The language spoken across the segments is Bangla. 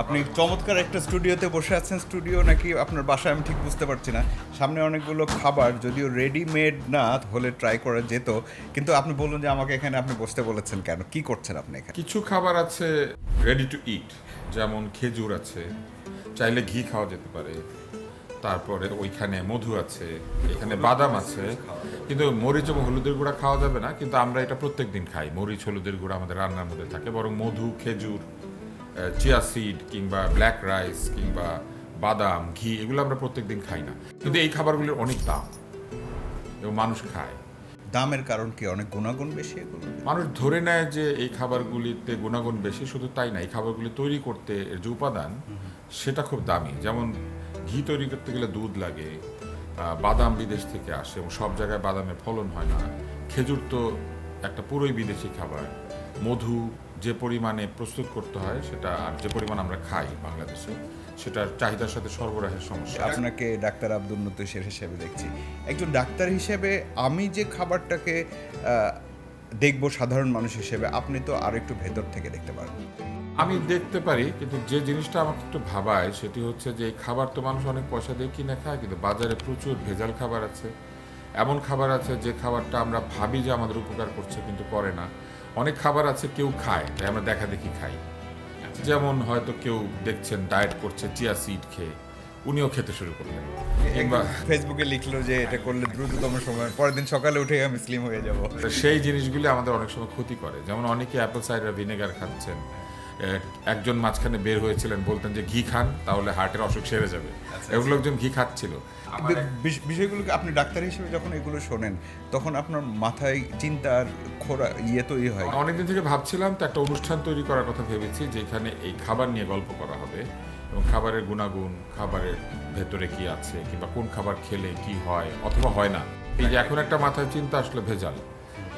আপনি চমৎকার একটা স্টুডিওতে বসে আছেন, স্টুডিও নাকি আপনার বাসায় আমি ঠিক বুঝতে পারছি না। সামনে অনেকগুলো খাবার, যদিও রেডিমেড না হলে ট্রাই করা যেত, কিন্তু আপনি বলুন যে আমাকে এখানে আপনি বসতে বলেছেন কেন, কি করছেন আপনি এখানে? কিছু খাবার আছে রেডি টু ইট, যেমন খেজুর আছে, চাইলে ঘি খাওয়া যেতে পারে। তারপরে ওইখানে মধু আছে, এখানে বাদাম আছে, কিন্তু মরিচ এবং হলুদের গুঁড়া খাওয়া যাবে না, কিন্তু আমরা এটা প্রত্যেক দিন খাই। মরিচ হলুদের গুঁড়া আমাদের রান্নার মধ্যে থাকে, বরং মধু, খেজুর, চিয়া সিড কিংবা ব্ল্যাক রাইস কিংবা বাদাম, ঘি এগুলো আমরা প্রত্যেক দিন খাই না, কিন্তু এই খাবারগুলোর অনেক দাম এবং মানুষ খায়। দামের কারণ কি? অনেক গুণাগুণ বেশি এগুলো। মানুষ ধরে নেয় যে এই খাবারগুলিতে গুণাগুণ বেশি, শুধু তাই না, এই খাবারগুলি তৈরি করতে এর যে উপাদান সেটা খুব দামি। যেমন ঘি তৈরি করতে গেলে দুধ লাগে, বাদাম বিদেশ থেকে আসে এবং সব জায়গায় বাদামের ফলন হয় না। খেজুর তো একটা পুরোই বিদেশি খাবার। মধু যে পরিমাণে প্রস্তুত করতে হয় সেটা, আর যে পরিমাণ আমরা খাই বাংলাদেশে, সেটার চাহিদার সাথে সরবরাহের সমস্যা। আপনাকে ডাক্তার আব্দুল নতুশের হিসেবে দেখছি, একজন ডাক্তার হিসেবে আমি যে খাবারটাকে দেখব সাধারণ মানুষ হিসেবে, আপনি তো আর একটু ভেতর থেকে দেখতে পারবেন। আমি দেখতে পারি, কিন্তু যে জিনিসটা আমাকে একটু ভাবায় সেটি হচ্ছে যে এই খাবার তো মানুষ অনেক পয়সা দিয়ে কিনে খায়, কিন্তু বাজারে প্রচুর ভেজাল খাবার আছে। এমন খাবার আছে যে খাবারটা আমরা ভাবি যে আমাদের উপকার করছে কিন্তু করে না। অনেক খাবার আছে কেউ খায়, তাই আমরা দেখা দেখি খাই। যেমন হয়তো কেউ দেখছেন ডায়েট করছে চিয়া সিড খেয়ে, উনিও খেতে শুরু করলেন, কিংবা ফেসবুকে লিখলো যে এটা করলে দ্রুততম সময়, পরের দিন সকালে উঠে আমি স্লিম হয়ে যাব। সেই জিনিসগুলি আমাদের অনেক সময় ক্ষতি করে। যেমন অনেকে অ্যাপল সাইডার ভিনেগার খাচ্ছেন। একজন মাঝখানে বের হয়েছিলেন, বলতেন যে ঘি খান তাহলে হার্টের অসুখ সেরে যাবে। এগুলো একজন ঘি খাচ্ছিল। বিষয়গুলোকে আপনি ডাক্তার হিসেবে যখন এগুলো শোনেন, তখন আপনার মাথায় চিন্তার খোরা তৈরি হয়। অনেকদিন থেকে ভাবছিলাম, তো একটা অনুষ্ঠান তৈরি করার কথা ভেবেছি, যেখানে এই খাবার নিয়ে গল্প করা হবে এবং খাবারের গুণাগুণ, খাবারের ভেতরে কি আছে, কিংবা কোন খাবার খেলে কি হয় অথবা হয় না। এই যে এখন একটা মাথায় চিন্তা আসলে ভেজাল,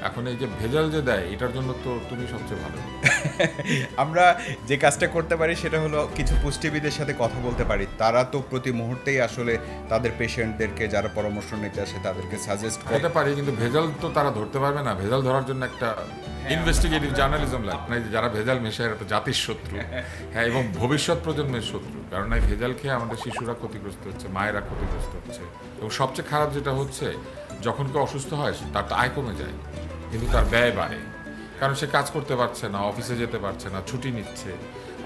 এখন এই যে ভেজাল যে দেয়, এটার জন্য তো তুমি সবচেয়ে ভালো। আমরা যে কাজটা করতে পারি সেটা হলো কিছু পুষ্টিবিদের সাথে কথা বলতে পারি। তারা তো প্রতি মুহূর্তেই আসলে তাদের পেশেন্টদেরকে, যারা পরামর্শ নিতে আসে তাদেরকে সাজেস্ট করতে পারি, কিন্তু ভেজাল তো তারা ধরতে পারবে না। ভেজাল ধরার জন্য একটা ইনভেস্টিগেটিভ জার্নালিজম লাগে, মানে যারা ভেজাল মেশায় এরা তো জাতির শত্রু, হ্যাঁ, এবং ভবিষ্যৎ প্রজন্মের শত্রু। কারণ এই ভেজাল খেয়ে আমাদের শিশুরা ক্ষতিগ্রস্ত হচ্ছে, মায়েরা ক্ষতিগ্রস্ত হচ্ছে, এবং সবচেয়ে খারাপ যেটা হচ্ছে, যখন কেউ অসুস্থ হয় তার তো আয় কমে যায়, কিন্তু তার ব্যয় বাড়ে। কারণ সে কাজ করতে পারছে না, অফিসে যেতে পারছে না, ছুটি নিচ্ছে,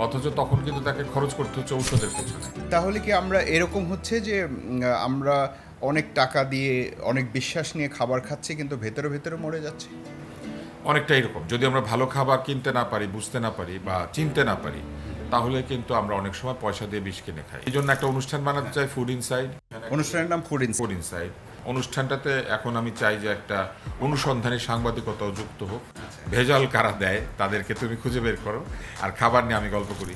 অথচ তখন কিন্তু তাকে খরচ করতে হচ্ছে ঔষধের পেছনে। তাহলে কি আমরা এরকম হচ্ছে যে আমরা অনেক টাকা দিয়ে, অনেক বিশ্বাস নিয়ে খাবার খাচ্ছি, কিন্তু ভেতরে ভেতরে মরে যাচ্ছি? অনেকটা এরকম। যদি আমরা ভালো খাবার কিনতে না পারি, বুঝতে না পারি বা চিনতে না পারি, তাহলে কিন্তু আমরা অনেক সময় পয়সা দিয়ে বিষ কিনে খাই। এই জন্য একটা অনুষ্ঠান বানাতে চাই, ফুড ইনসাইড। অনুষ্ঠানের নাম ফুড ইনসাইড। অনুষ্ঠানটাতে এখন আমি চাই যে একটা অনুসন্ধানী সাংবাদিকতাও যুক্ত হোক। ভেজাল কারা দেয় তাদেরকে তুমি খুঁজে বের করো, আর খাবার নিয়ে আমি গল্প করি।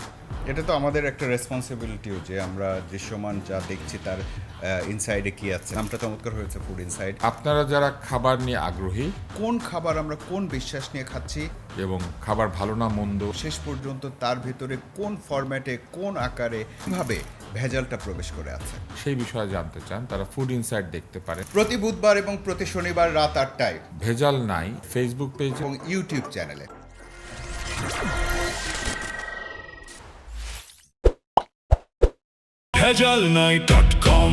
এটা তো আমাদের একটা রেসপন্সিবিলিটিও যে আমরা দৃশ্যমান যা দেখছি তার ইনসাইডে কি আছে। নামটা চমৎকার হয়েছে, ফুড ইনসাইড। আপনারা যারা খাবার নিয়ে আগ্রহী, কোন খাবার আমরা কোন বিশ্বাস নিয়ে খাচ্ছি এবং খাবার ভালো না মন্দ, শেষ পর্যন্ত তার ভিতরে কোন ফরম্যাটে, কোন আকারে, কিভাবে ভেজালটা প্রবেশ করে আছে, সেই বিষয়ে জানতে চান, তারা ফুড ইনসাইড দেখতে পারেন প্রতি বুধবার এবং প্রতি শনিবার রাত 8টায় ভেজাল নাই ফেসবুক পেজ এবং ইউটিউব চ্যানেলে। ভেজালনাই.com